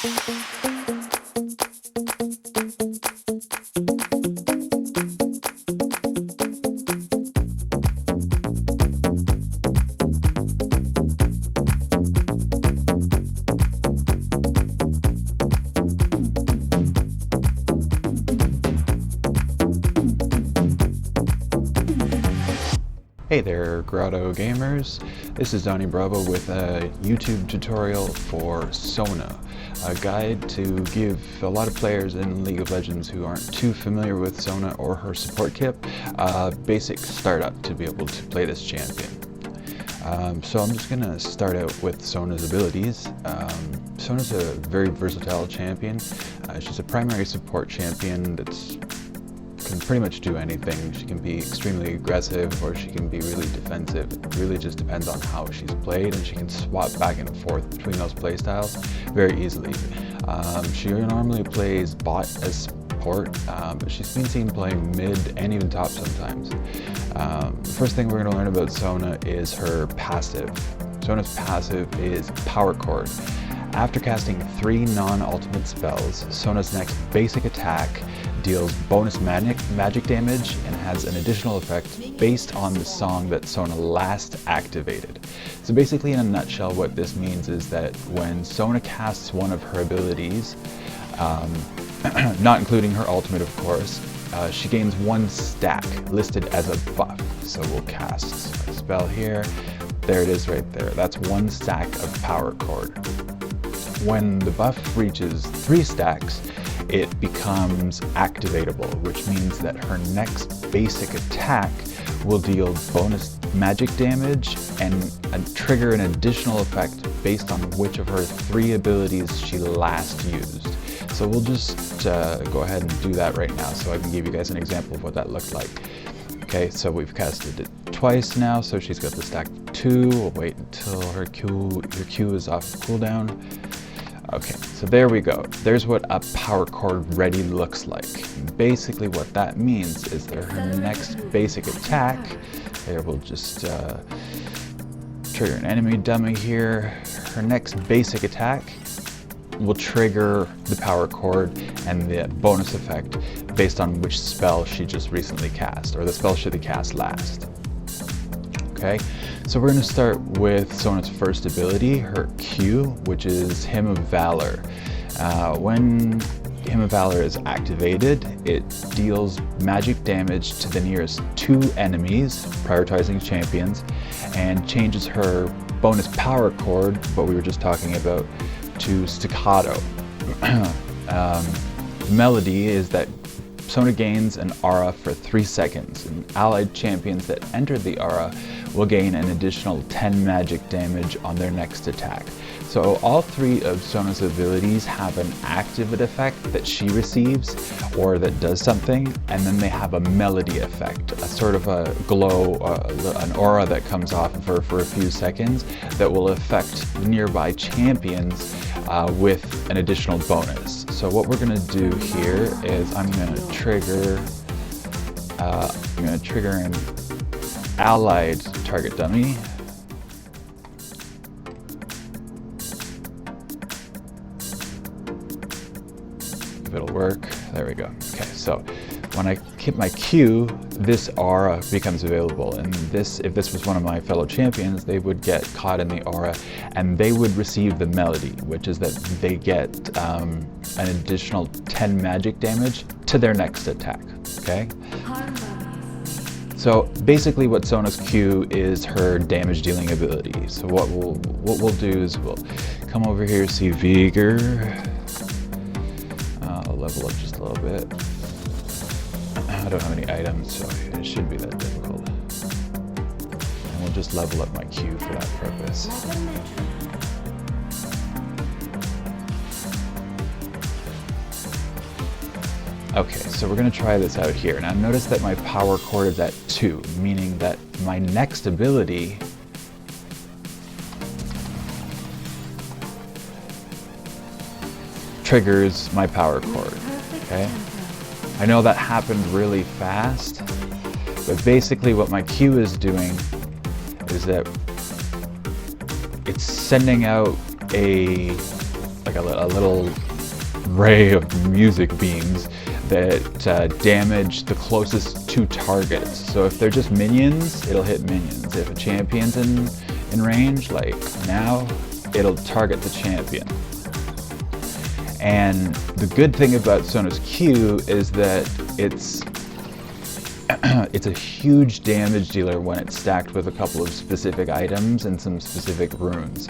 Hey there, Grotto gamers. This is Donny Bravo with a YouTube tutorial for Sona, a guide to give a lot of players in League of Legends who aren't too familiar with Sona or her support kit a basic startup to be able to play this champion. So I'm just going to start out with Sona's abilities. Sona's a very versatile champion. She's a primary support champion that's can pretty much do anything. She can be extremely aggressive or she can be really defensive. It really just depends on how she's played, and she can swap back and forth between those playstyles very easily. She normally plays bot as support, but she's been seen playing mid and even top sometimes. The first thing we're going to learn about Sona is her passive. Sona's passive is Power Chord. After casting 3 non-ultimate spells, Sona's next basic attack deals bonus magic damage and has an additional effect based on the song that Sona last activated. So basically, in a nutshell, what this means is that when Sona casts one of her abilities, not including her ultimate of course, she gains 1 stack listed as a buff. So we'll cast a spell here, there it is right there, that's 1 stack of Power Chord. When the buff reaches 3 stacks, it becomes activatable, which means that her next basic attack will deal bonus magic damage and trigger an additional effect based on which of her 3 abilities she last used. So we'll just go ahead and do that right now so I can give you guys an example of what that looked like. Okay, so we've casted it twice now, so she's got the stack 2. We'll wait until her Q is off cooldown. Okay, so there we go. There's what a Power Chord ready looks like. Basically what that means is that her next basic attack, there we'll just trigger an enemy dummy here. Her next basic attack will trigger the Power Chord and the bonus effect based on which spell she just recently cast, or the spell she cast last. Okay, so we're going to start with Sona's first ability, her Q, which is Hymn of Valor. When Hymn of Valor is activated, it deals magic damage to the nearest 2 enemies, prioritizing champions, and changes her bonus Power Chord, what we were just talking about, to Staccato. The melody is that Sona gains an aura for 3 seconds, and allied champions that enter the aura will gain an additional 10 magic damage on their next attack. So all 3 of Sona's abilities have an active effect that she receives or that does something, and then they have a melody effect, a sort of a glow, an aura that comes off of her for a few seconds that will affect nearby champions with an additional bonus. So what we're going to do here is I'm going to trigger an allied target dummy. If it'll work, there we go. Okay, so when I hit my Q, this aura becomes available, and if this was one of my fellow champions, they would get caught in the aura and they would receive the melody, which is that they get an additional 10 magic damage to their next attack. Okay? So basically what Sona's Q is her damage dealing ability. So what we'll do is we'll come over here, see Vigor. I'll level up just a little bit. I don't have any items, so it shouldn't be that difficult. And we'll just level up my Q for that purpose. Okay, so we're going to try this out here. Now notice that my Power Chord is at 2, meaning that my next ability triggers my Power Chord. Okay? I know that happened really fast, but basically what my Q is doing is that it's sending out a like a little ray of music beams that damage the closest two targets. So if they're just minions, it'll hit minions. If a champion's in range, like now, it'll target the champion. And the good thing about Sona's Q is that it's a huge damage dealer when it's stacked with a couple of specific items and some specific runes.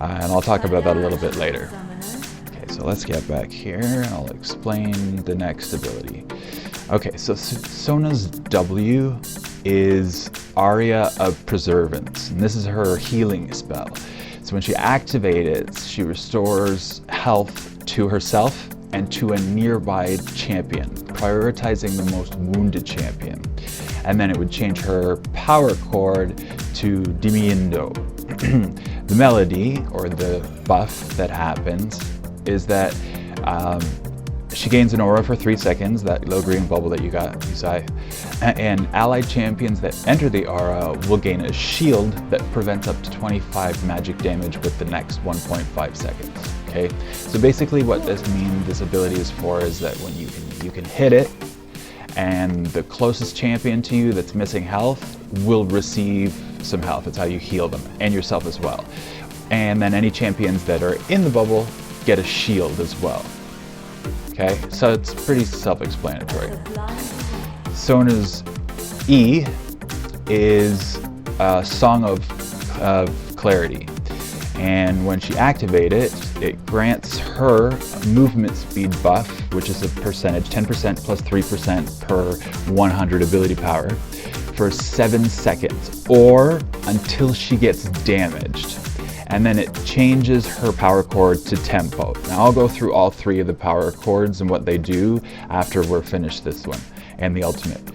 And I'll talk about that a little bit later. Okay, so let's get back here and I'll explain the next ability. Okay, so Sona's W is Aria of Preservance, and this is her healing spell. So when she activates, she restores health to herself and to a nearby champion, prioritizing the most wounded champion. And then it would change her power chord to Dimiendo. The melody, or the buff that happens, is that she gains an aura for 3 seconds, that little green bubble that you saw, and allied champions that enter the aura will gain a shield that prevents up to 25 magic damage with the next 1.5 seconds. Okay, so basically what this ability is for is that when you can hit it, and the closest champion to you that's missing health will receive some health. That's how you heal them, and yourself as well. And then any champions that are in the bubble get a shield as well. Okay, so it's pretty self-explanatory. Sona's E is a Song of Clarity. And when she activates it, it grants her a movement speed buff, which is a percentage, 10% plus 3% per 100 ability power, for 7 seconds, or until she gets damaged. And then it changes her power chord to tempo. Now I'll go through all 3 of the power chords and what they do after we're finished this one, and the ultimate.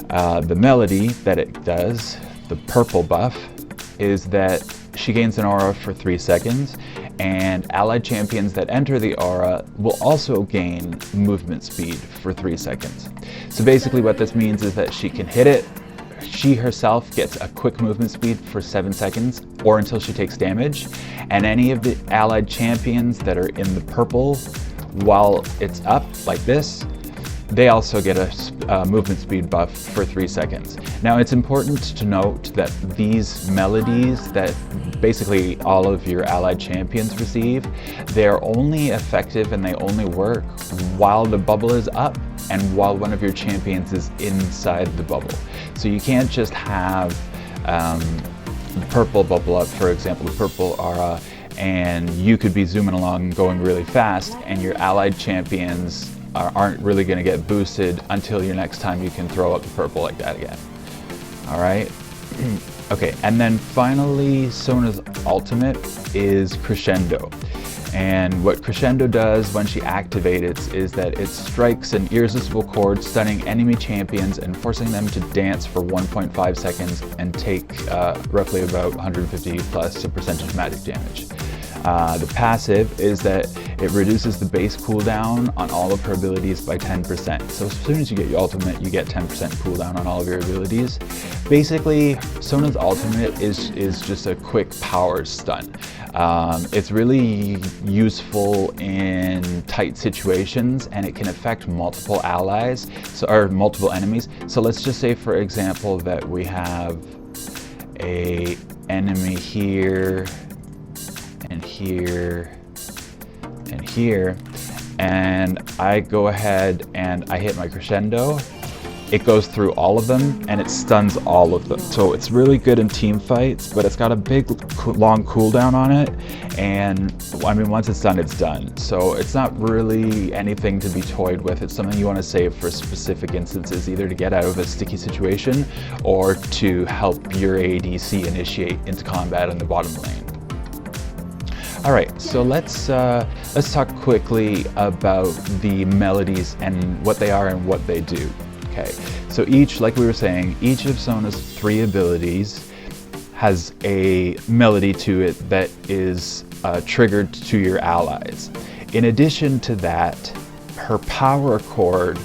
The melody that it does, the purple buff, is that she gains an aura for 3 seconds, and allied champions that enter the aura will also gain movement speed for 3 seconds. So basically what this means is that she can hit it, she herself gets a quick movement speed for 7 seconds, or until she takes damage, and any of the allied champions that are in the purple while it's up, like this, they also get a movement speed buff for 3 seconds. Now it's important to note that these melodies that basically all of your allied champions receive, they're only effective and they only work while the bubble is up and while one of your champions is inside the bubble. So you can't just have the purple bubble up, for example, the purple aura, and you could be zooming along going really fast and your allied champions aren't really going to get boosted until your next time you can throw up the purple like that again. All right. Okay, and then finally Sona's ultimate is Crescendo. And what Crescendo does when she activates is that it strikes an irresistible chord, stunning enemy champions and forcing them to dance for 1.5 seconds and take roughly about 150 plus percentage magic damage. The passive is that it reduces the base cooldown on all of her abilities by 10%. So as soon as you get your ultimate, you get 10% cooldown on all of your abilities. Basically, Sona's ultimate is just a quick power stun. It's really useful in tight situations, and it can affect multiple allies, or multiple enemies. So let's just say, for example, that we have a enemy here, and here, and here, and I go ahead and I hit my Crescendo. It goes through all of them and it stuns all of them. So it's really good in team fights, but it's got a big long cooldown on it, and I mean, once it's done, it's done. So it's not really anything to be toyed with. It's something you want to save for specific instances, either to get out of a sticky situation or to help your ADC initiate into combat in the bottom lane. All right, so let's talk quickly about the melodies and what they are and what they do. Okay, so each, like we were saying, each of Sona's 3 abilities has a melody to it that is triggered to your allies. In addition to that, her power chord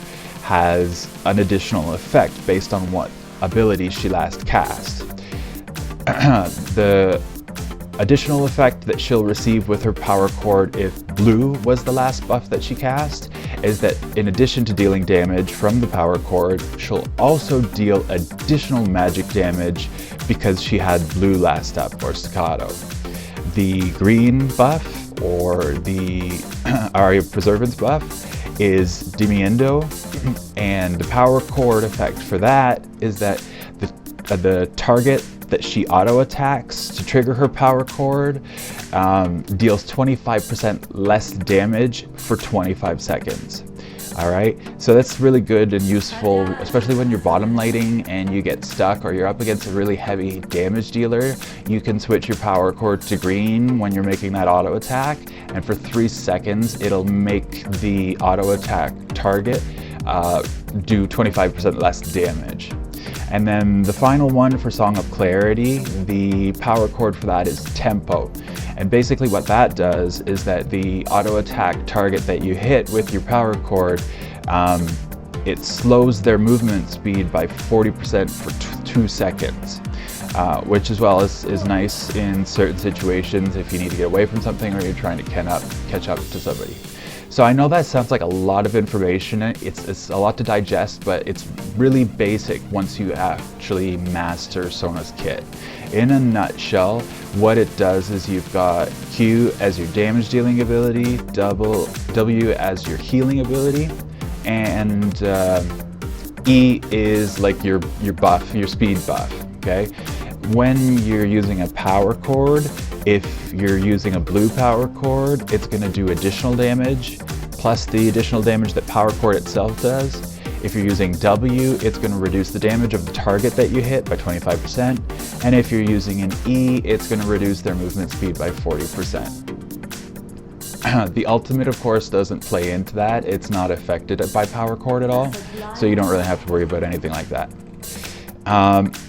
has an additional effect based on what ability she last cast. additional effect that she'll receive with her power chord if blue was the last buff that she cast is that in addition to dealing damage from the power chord, she'll also deal additional magic damage because she had blue last up, or staccato. The green buff, or the Aria Preservance buff, is Dimiendo, and the power chord effect for that is that the target that she auto attacks to trigger her power chord deals 25% less damage for 25 seconds. All right, so that's really good and useful, especially when you're bottom lighting and you get stuck or you're up against a really heavy damage dealer. You can switch your power chord to green when you're making that auto attack, and for 3 seconds it'll make the auto attack target do 25% less damage. And then the final one for Song of Clarity, the power chord for that is Tempo. And basically what that does is that the auto attack target that you hit with your power chord, it slows their movement speed by 40% for 2 seconds, which as well is nice in certain situations if you need to get away from something or you're trying to catch up to somebody. So I know that sounds like a lot of information. It's a lot to digest, but it's really basic once you actually master Sona's kit. In a nutshell, what it does is you've got Q as your damage dealing ability, W as your healing ability, and E is like your buff, your speed buff, okay? When you're using a power chord, if you're using a blue power chord, it's going to do additional damage, plus the additional damage that power chord itself does. If you're using W, it's going to reduce the damage of the target that you hit by 25%. And if you're using an E, it's going to reduce their movement speed by 40%. The ultimate, of course, doesn't play into that. It's not affected by power chord at all, so you don't really have to worry about anything like that.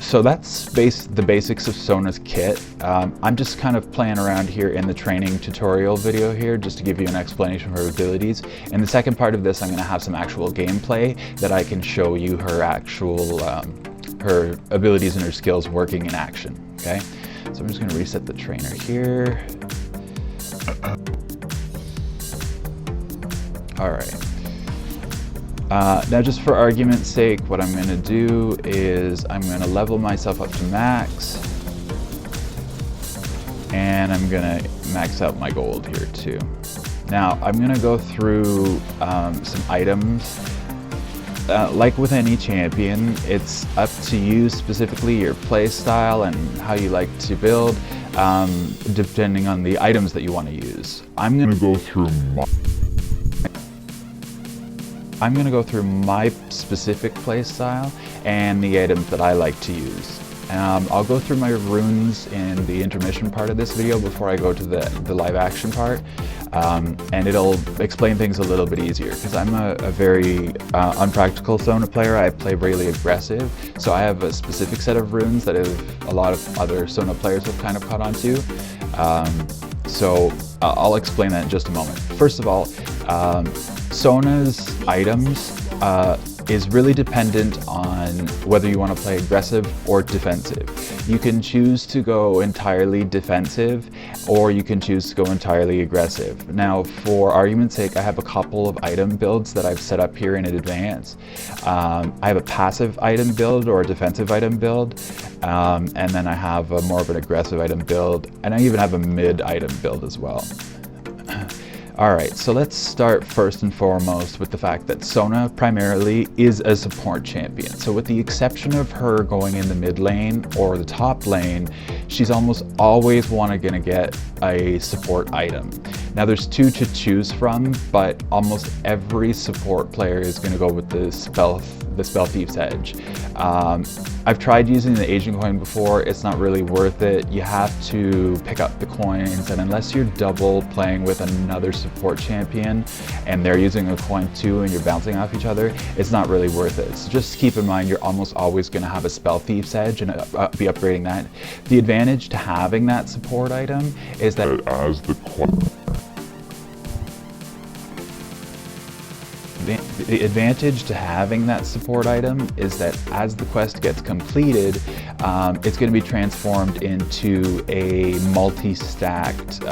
So that's the basics of Sona's kit. I'm just kind of playing around here in the training tutorial video here just to give you an explanation of her abilities. In the second part of this, I'm going to have some actual gameplay that I can show you her actual her abilities and her skills working in action. Okay, so I'm just going to reset the trainer here. All right. Now just for argument's sake, what I'm going to do is I'm going to level myself up to max, and I'm going to max out my gold here too. Now I'm going to go through some items. Like with any champion, it's up to you specifically, your play style and how you like to build, depending on the items that you want to use. I'm going to go through my specific play style and the items that I like to use. I'll go through my runes in the intermission part of this video before I go to the live action part, and it'll explain things a little bit easier because I'm a very unpractical Sona player. I play really aggressive, so I have a specific set of runes that a lot of other Sona players have kind of caught on to. So I'll explain that in just a moment. First of all, Sona's items is really dependent on whether you want to play aggressive or defensive. You can choose to go entirely defensive, or you can choose to go entirely aggressive. Now, for argument's sake, I have a couple of item builds that I've set up here in advance. I have a passive item build or a defensive item build, and then I have a more of an aggressive item build, and I even have a mid item build as well. Alright, so let's start first and foremost with the fact that Sona primarily is a support champion. So with the exception of her going in the mid lane or the top lane, she's almost always going to get a support item. Now there's two to choose from, but almost every support player is going to go with the Spell Thief's Edge. I've tried using the Agent coin before. It's not really worth it. You have to pick up the coins, and unless you're double playing with another support champion and they're using a coin too and you're bouncing off each other, it's not really worth it. So just keep in mind you're almost always going to have a Spell Thief's Edge and be upgrading that. The advantage to having that support item is that the advantage to having that support item is that as the quest gets completed, it's going to be transformed into a multi-stacked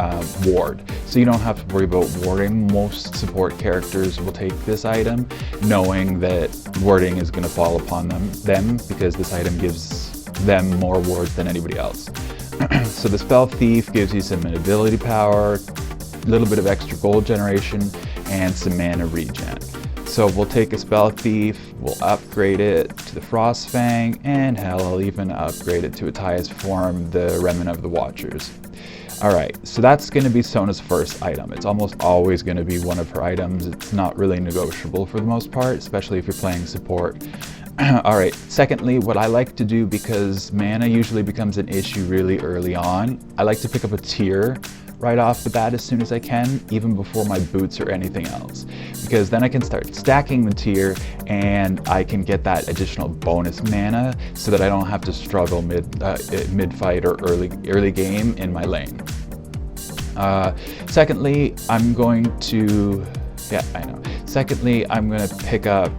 ward. So you don't have to worry about warding. Most support characters will take this item knowing that warding is going to fall upon them because this item gives them more wards than anybody else. So the Spell Thief gives you some ability power, a little bit of extra gold generation, and some mana regen. So we'll take a Spell Thief, we'll upgrade it to the Frost Fang, and hell, I'll even upgrade it to its highest form, the Remnant of the Watchers. Alright, so that's going to be Sona's first item. It's almost always going to be one of her items. It's not really negotiable for the most part, especially if you're playing support. Alright, secondly, what I like to do, because mana usually becomes an issue really early on, I like to pick up a tier right off the bat as soon as I can, even before my boots or anything else. Because then I can start stacking the tier and I can get that additional bonus mana so that I don't have to struggle mid-fight or early game in my lane. Secondly, I'm going to pick up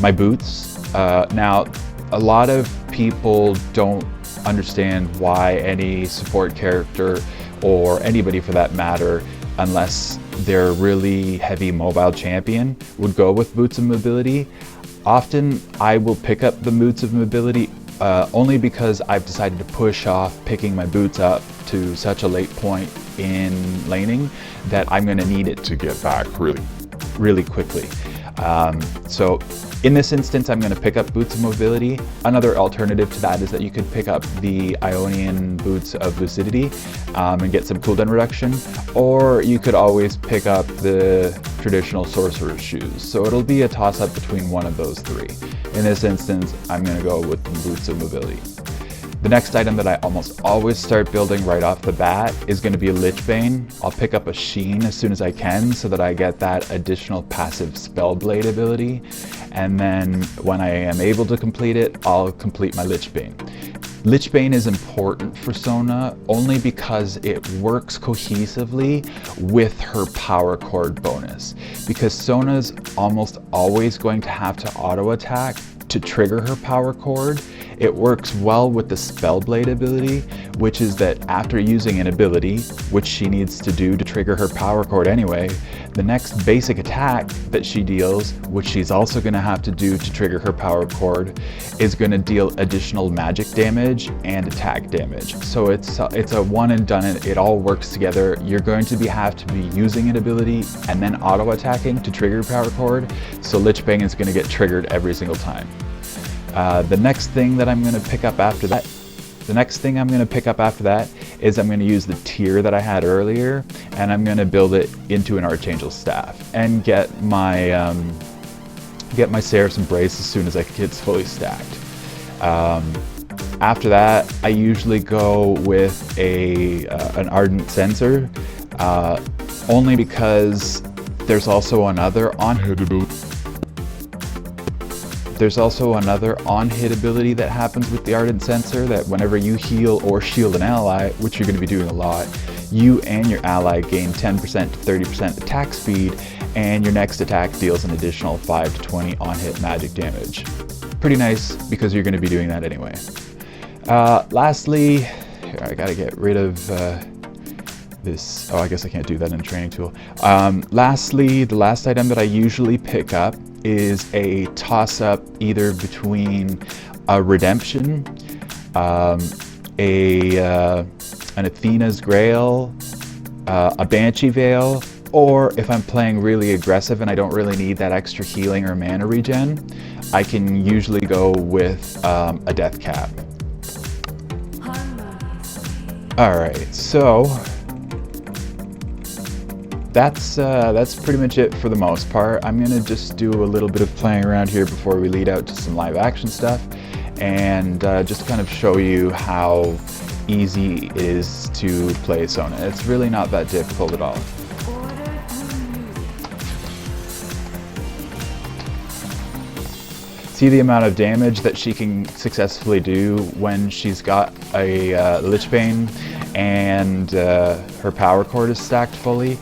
my boots. Now, a lot of people don't understand why any support character, or anybody for that matter, unless they're a really heavy mobile champion, would go with boots of mobility. Often I will pick up the boots of mobility only because I've decided to push off picking my boots up to such a late point in laning that I'm going to need it to get back really quickly. So in this instance, I'm going to pick up Boots of Mobility. Another alternative to that is that you could pick up the Ionian Boots of Lucidity and get some cooldown reduction, or you could always pick up the traditional Sorcerer's Shoes. So it'll be a toss-up between one of those three. In this instance, I'm going to go with the Boots of Mobility. The next item that I almost always start building right off the bat is going to be a Lichbane. I'll pick up a Sheen as soon as I can so that I get that additional passive Spellblade ability. And then when I am able to complete it, I'll complete my Lichbane. Lichbane is important for Sona only because it works cohesively with her power chord bonus. Because Sona's almost always going to have to auto attack to trigger her power chord. It works well with the Spellblade ability, which is that after using an ability, which she needs to do to trigger her power chord anyway, the next basic attack that she deals, which she's also going to have to do to trigger her power chord, is going to deal additional magic damage and attack damage. So it's a one and done, it all works together. You're going to have to be using an ability and then auto attacking to trigger your power chord, so Lichbane is going to get triggered every single time. The next thing that I'm going to pick up after that is I'm going to use the tier that I had earlier, and I'm going to build it into an Archangel Staff and get my Seraph Embrace as soon as it's fully stacked. After that, I usually go with an Ardent Censer, only because there's also another on-hit ability that happens with the Ardent Censer, that whenever you heal or shield an ally, which you're going to be doing a lot, you and your ally gain 10% to 30% attack speed, and your next attack deals an additional 5 to 20 on-hit magic damage. Pretty nice, because you're going to be doing that anyway. Lastly, here, I gotta get rid of this. Oh, I guess I can't do that in a training tool. Lastly, the last item that I usually pick up is a toss-up either between a Redemption, an Athena's Grail, a Banshee Veil, or if I'm playing really aggressive and I don't really need that extra healing or mana regen, I can usually go with a Death Cap. Alright, so that's pretty much it for the most part. I'm gonna just do a little bit of playing around here before we lead out to some live action stuff, and just kind of show you how easy it is to play Sona. It's really not that difficult at all. See the amount of damage that she can successfully do when she's got a Lichbane and her power chord is stacked fully.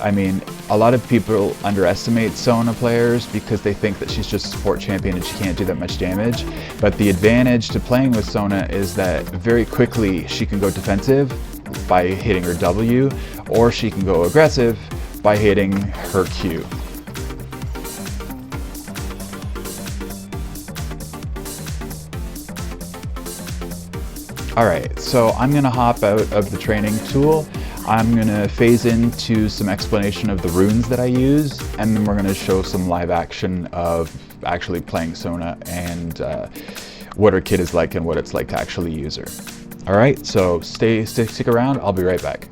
I mean, a lot of people underestimate Sona players because they think that she's just a support champion and she can't do that much damage. But the advantage to playing with Sona is that very quickly she can go defensive by hitting her W, or she can go aggressive by hitting her Q. Alright, so I'm going to hop out of the training tool. I'm going to phase into some explanation of the runes that I use, and then we're going to show some live action of actually playing Sona and what her kit is like and what it's like to actually use her. Alright, so stick around, I'll be right back.